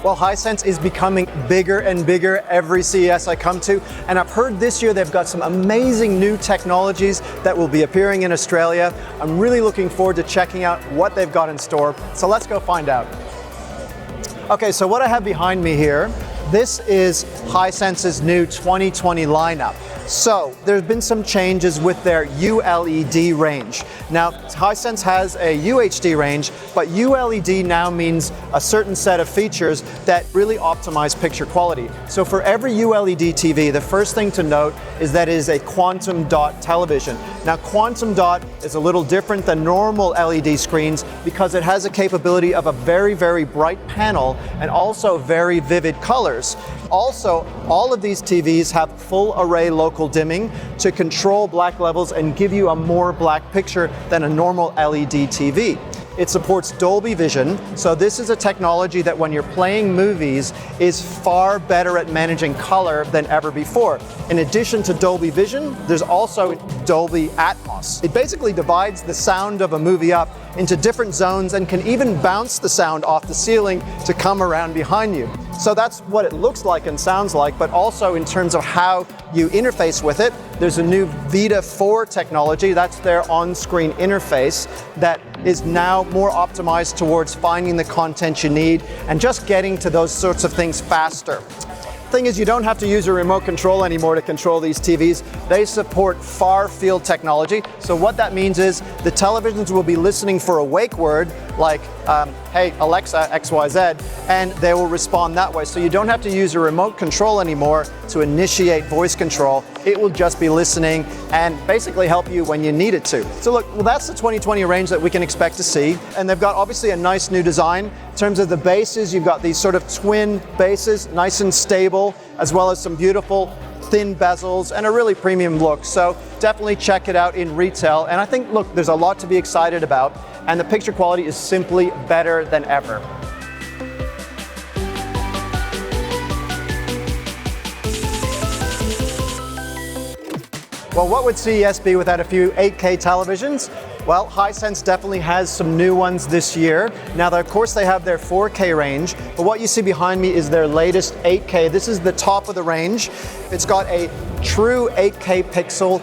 Well, Hisense is becoming bigger and bigger every CES I come to, and I've heard this year they've got some amazing new technologies that will be appearing in Australia. I'm really looking forward to checking out what they've got in store, so let's go find out. Okay, so what I have behind me here, this is Hisense's new 2020 lineup. So there's been some changes with their ULED range. Now, Hisense has a UHD range, but ULED now means a certain set of features that really optimize picture quality. So for every ULED TV, the first thing to note is that it is a quantum dot television. Now, quantum dot is a little different than normal LED screens because it has a capability of a very, very bright panel and also very vivid colors. Also, all of these TVs have full array local dimming to control black levels and give you a more black picture than a normal LED TV. It supports Dolby Vision, so this is a technology that when you're playing movies is far better at managing color than ever before. In addition to Dolby Vision, there's also Dolby Atmos. It basically divides the sound of a movie up into different zones and can even bounce the sound off the ceiling to come around behind you. So that's what it looks like and sounds like, but also in terms of how you interface with it, there's a new Vita 4 technology, that's their on-screen interface, that is now more optimized towards finding the content you need and just getting to those sorts of things faster. Thing is, you don't have to use a remote control anymore to control these TVs. They support far field technology. So what that means is the televisions will be listening for a wake word like, hey, Alexa, XYZ, and they will respond that way. So you don't have to use a remote control anymore to initiate voice control. It will just be listening and basically help you when you need it to. So look, well, that's the 2020 range that we can expect to see. And they've got obviously a nice new design. In terms of the bases, you've got these sort of twin bases, nice and stable, as well as some beautiful thin bezels and a really premium look. So definitely check it out in retail. And I think, look, there's a lot to be excited about, and the picture quality is simply better than ever. Well, what would CES be without a few 8K televisions? Well, Hisense definitely has some new ones this year. Now, of course, they have their 4K range, but what you see behind me is their latest 8K. This is the top of the range. It's got a true 8K pixel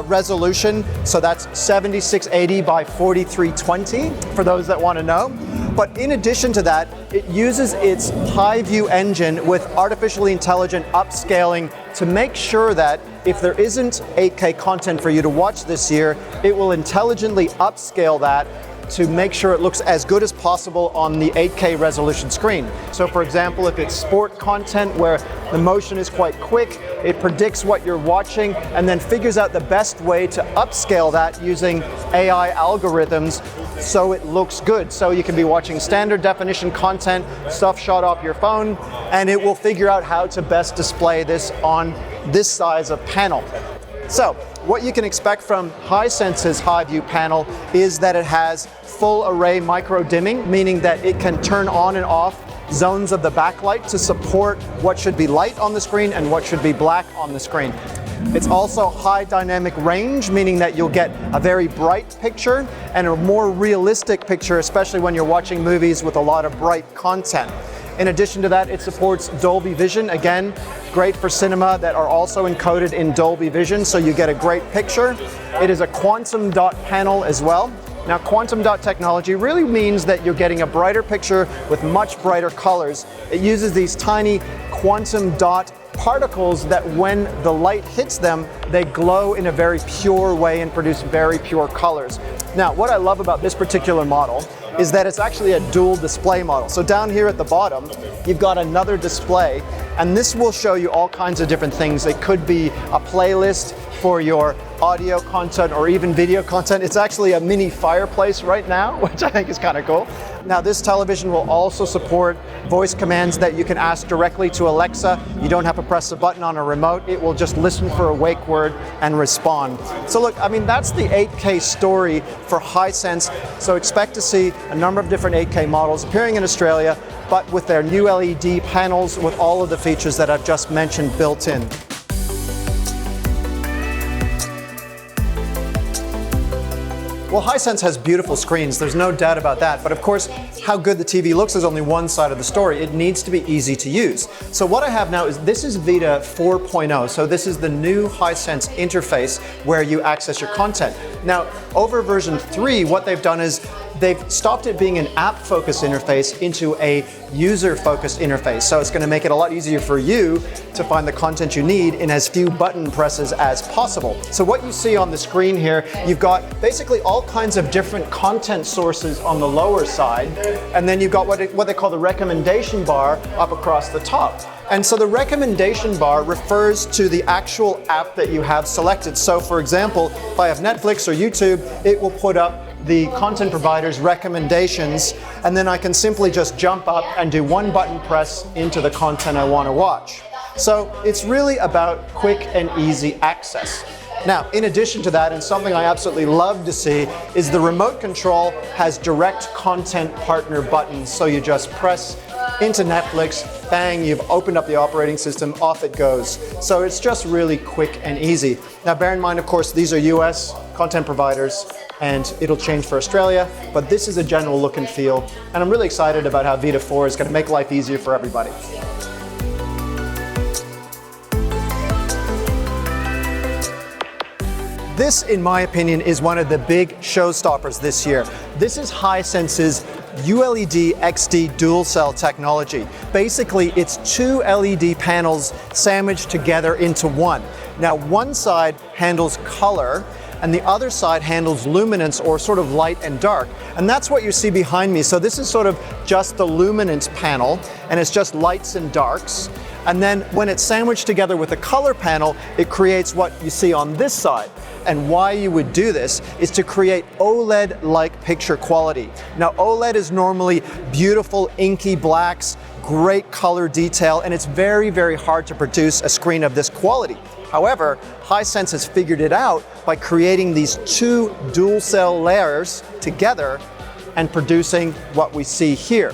resolution, so that's 7680 by 4320 for those that want to know. But in addition to that, it uses its HiView engine with artificially intelligent upscaling to make sure that if there isn't 8K content for you to watch this year, it will intelligently upscale that to make sure it looks as good as possible on the 8K resolution screen. So for example, if it's sport content where the motion is quite quick, it predicts what you're watching and then figures out the best way to upscale that using AI algorithms so it looks good. So you can be watching standard definition content, stuff shot off your phone, and it will figure out how to best display this on this size of panel. So what you can expect from Hisense's HiView panel is that it has full array micro dimming, meaning that it can turn on and off zones of the backlight to support what should be light on the screen and what should be black on the screen. It's also high dynamic range, meaning that you'll get a very bright picture and a more realistic picture, especially when you're watching movies with a lot of bright content. In addition to that, it supports Dolby Vision. Again, great for cinema that are also encoded in Dolby Vision, so you get a great picture. It is a quantum dot panel as well. Now, quantum dot technology really means that you're getting a brighter picture with much brighter colors. It uses these tiny quantum dot particles that when the light hits them, they glow in a very pure way and produce very pure colors. Now, what I love about this particular model is that it's actually a dual display model. So down here at the bottom, you've got another display, and this will show you all kinds of different things. It could be a playlist for your audio content or even video content. It's actually a mini fireplace right now, which I think is kind of cool. Now, this television will also support voice commands that you can ask directly to Alexa. You don't have to press a button on a remote. It will just listen for a wake word and respond. So look, I mean, that's the 8K story for Hisense. So expect to see a number of different 8K models appearing in Australia, but with their new LED panels with all of the features that I've just mentioned built in. Well, Hisense has beautiful screens, there's no doubt about that. But of course, how good the TV looks is only one side of the story. It needs to be easy to use. So what I have now is, this is Vita 4.0. So this is the new Hisense interface where you access your content. Now, over version 3, what they've done is they've stopped it being an app-focused interface into a user-focused interface. So it's going to make it a lot easier for you to find the content you need in as few button presses as possible. So what you see on the screen here, you've got basically all kinds of different content sources on the lower side, and then you've got what they call the recommendation bar up across the top. And so the recommendation bar refers to the actual app that you have selected. So for example, if I have Netflix or YouTube, it will put up the content provider's recommendations, and then I can simply just jump up and do one button press into the content I want to watch. So it's really about quick and easy access. Now, in addition to that, and something I absolutely love to see, is the remote control has direct content partner buttons. So you just press into Netflix, bang, you've opened up the operating system, off it goes. So it's just really quick and easy. Now bear in mind, of course, these are US content providers, and it'll change for Australia, but this is a general look and feel, and I'm really excited about how Vita 4 is going to make life easier for everybody. This, in my opinion, is one of the big showstoppers this year. This is Hisense's ULED XD dual cell technology. Basically, it's two LED panels sandwiched together into one. Now, one side handles color, and the other side handles luminance, or sort of light and dark. And that's what you see behind me. So this is sort of just the luminance panel, and it's just lights and darks. And then when it's sandwiched together with the color panel, it creates what you see on this side. And why you would do this is to create OLED-like picture quality. Now, OLED is normally beautiful, inky blacks, great color detail, and it's very, very hard to produce a screen of this quality. However, Hisense has figured it out by creating these two dual cell layers together and producing what we see here.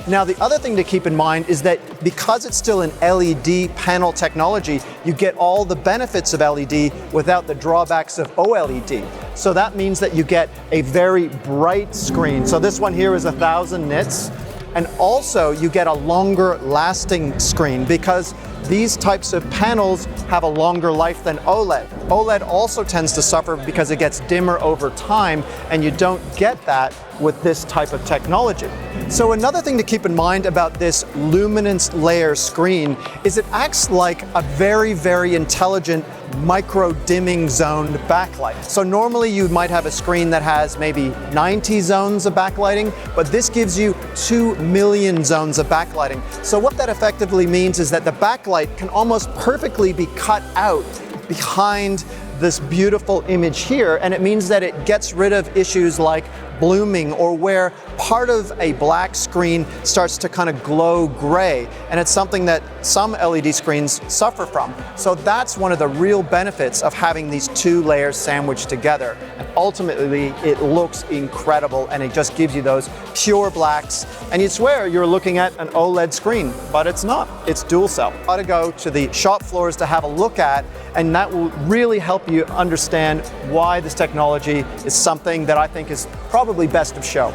Now, the other thing to keep in mind is that because it's still an LED panel technology, you get all the benefits of LED without the drawbacks of OLED. So that means that you get a very bright screen. So this one here is 1,000 nits. And also you get a longer lasting screen because these types of panels have a longer life than OLED. OLED also tends to suffer because it gets dimmer over time, and you don't get that with this type of technology. So another thing to keep in mind about this luminance layer screen is it acts like a very, very intelligent micro dimming zoned backlight. So normally you might have a screen that has maybe 90 zones of backlighting, but this gives you 2 million zones of backlighting. So what that effectively means is that the backlight can almost perfectly be cut out behind this beautiful image here, and it means that it gets rid of issues like blooming, or where part of a black screen starts to kind of glow gray, and it's something that some LED screens suffer from. So that's one of the real benefits of having these two layers sandwiched together. And ultimately, it looks incredible, and it just gives you those pure blacks, and you'd swear you're looking at an OLED screen, but it's not. It's dual cell. You ought to go to the shop floors to have a look at, and that will really help you understand why this technology is something that I think is probably best of show.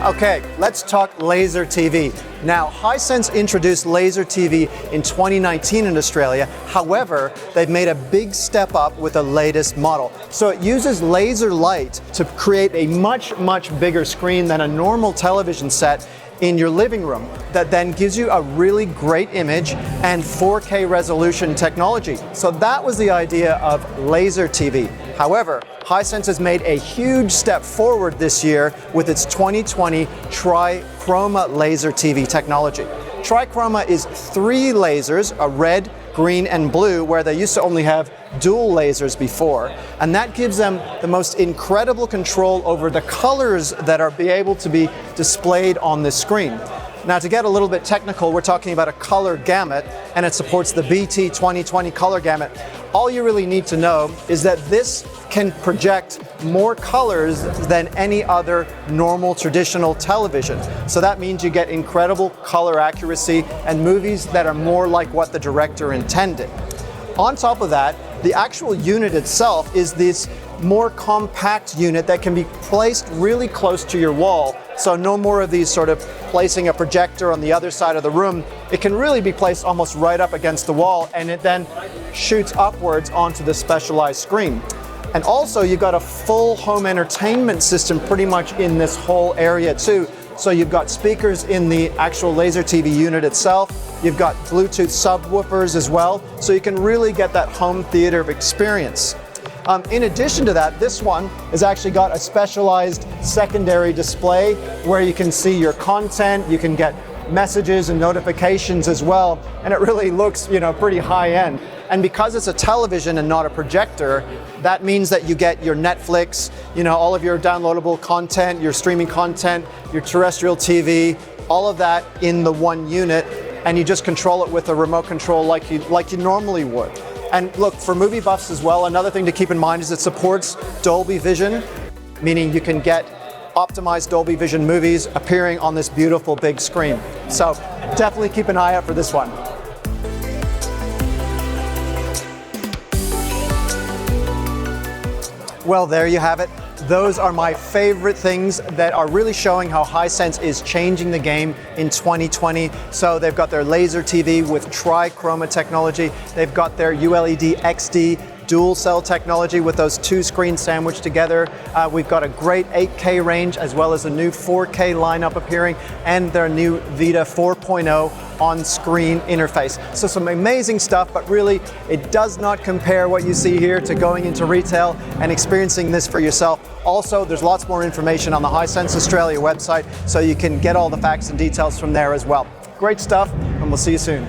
Okay, let's talk laser TV. Now, Hisense introduced laser TV in 2019 in Australia. However, they've made a big step up with the latest model. So it uses laser light to create a much, much bigger screen than a normal television set in your living room that then gives you a really great image and 4K resolution technology. So that was the idea of laser TV. However, Hisense has made a huge step forward this year with its 2020 Trichroma laser TV technology. Trichroma is 3 lasers, a red, green, and blue, where they used to only have dual lasers before. And that gives them the most incredible control over the colors that are able to be displayed on this screen. Now, to get a little bit technical, we're talking about a color gamut, and it supports the BT 2020 color gamut. All you really need to know is that this can project more colors than any other normal traditional television. So that means you get incredible color accuracy and movies that are more like what the director intended. On top of that, the actual unit itself is this more compact unit that can be placed really close to your wall. So no more of these sort of placing a projector on the other side of the room. It can really be placed almost right up against the wall, and it then shoots upwards onto the specialized screen. And also you've got a full home entertainment system pretty much in this whole area too. So you've got speakers in the actual laser TV unit itself. You've got Bluetooth subwoofers as well. So you can really get that home theater experience. In addition to that, this one has actually got a specialized secondary display where you can see your content, you can get messages and notifications as well, and it really looks, pretty high end. And because it's a television and not a projector, that means that you get your Netflix, all of your downloadable content, your streaming content, your terrestrial TV, all of that in the one unit, and you just control it with a remote control like you normally would. And look, for movie buffs as well, another thing to keep in mind is it supports Dolby Vision, meaning you can get optimized Dolby Vision movies appearing on this beautiful big screen. So definitely keep an eye out for this one. Well, there you have it. Those are my favorite things that are really showing how Hisense is changing the game in 2020. So they've got their laser TV with Trichroma technology. They've got their ULED XD dual cell technology with those two screens sandwiched together. We've got a great 8K range as well as a new 4K lineup appearing, and their new Vita 4.0 on-screen interface. So some amazing stuff, but really it does not compare what you see here to going into retail and experiencing this for yourself. Also, there's lots more information on the Hisense Australia website, so you can get all the facts and details from there as well. Great stuff, and we'll see you soon.